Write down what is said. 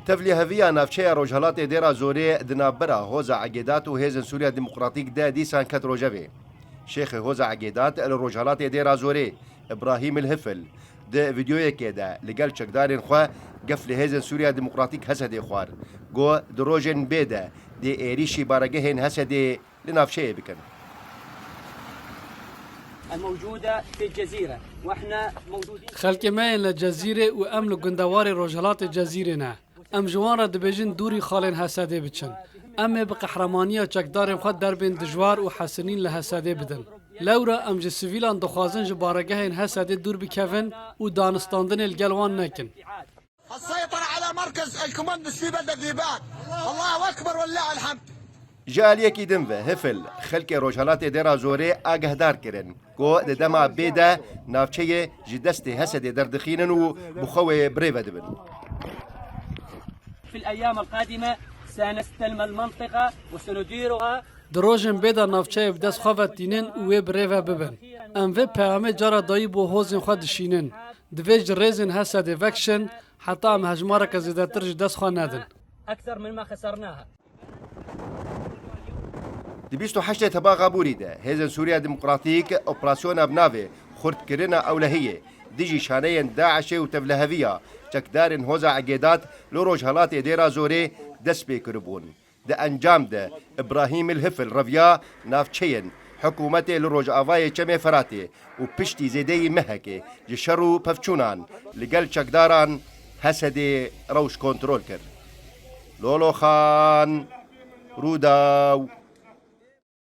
تفلی هەڤیا ناوچەیە ڕۆژهەڵاتێ دێرا زۆرێ دنابەرە هۆزە عەگێدات و هێزن سووریا دیموکراتیک دا دیسان کەت ڕۆژەوێ شێخی هۆزە عەگێدات لە ڕۆژهەڵاتێ دێرا زۆرێ ئیبراهیم الهفل دە ڤیدیۆیەکێدا لەگەڵ چەکدارên xwe gef li hêzên Sûriya Demokratîk Hesedê xwar got di rojên bê de dê êrişî baregehên Hesedê li navçeyê bikin. خەڵکێ مایên li Cezîrê û em li gundewarê rojhilatê Cezîrê ne. Em ji wan re dibêjin dûrî xalên Hesedê biçin. Em ê bi qehremaniya çekdarên xwe derbên dijwar û hesinîn li Hesedê bidin. Lewra em ji sivîlan dixwazin ji baregehên Hesedê dûr bikevin û danistandinê li gel wan nekin. السيطرة على مركز الكوماندوس في بلدة ذيبان الله أكبر ولله الحمد. Ji aliyekî din ve Hifil xelkê Rojhilatê dêra zorê agehdar kirin ku di dema bê de navçeyê ji destê Hesedê derdixînin û bi xwe wê birêve dibin. في الأيام القادمة سنستلم المنطقة وسنديرها. Di rojên bê de navçeyê bi dest xwe vetînin û wê birêve bibin. Em vê peyamê cara dayî bo hozên xwe dişînin. Divê ji rêzên Hesedê vekişin heta em hejmareke zêdetir ji dest xwe nedin. أكثر مما خسرناها. Di 28 Tebaxa Bûrî de hêzên Sûriya Demokratîk operasyona binavê xurtkirina ewlehiyê dijî şaneyên Daişê û tevleheviya çekdarên Hoza Egêdat li Rojhilatê dêra zorê dest pê kiribûn. Di encam de İbrahim el-Hifil reviya navçeyên حکوومەتê li Rojavayê Çemê Feratê û piştî zêdeyî mehekê ji şer û pevçûnan li gel çekdaran Hesedê rewş kontrol kir. Lolo Xan Rûdaw.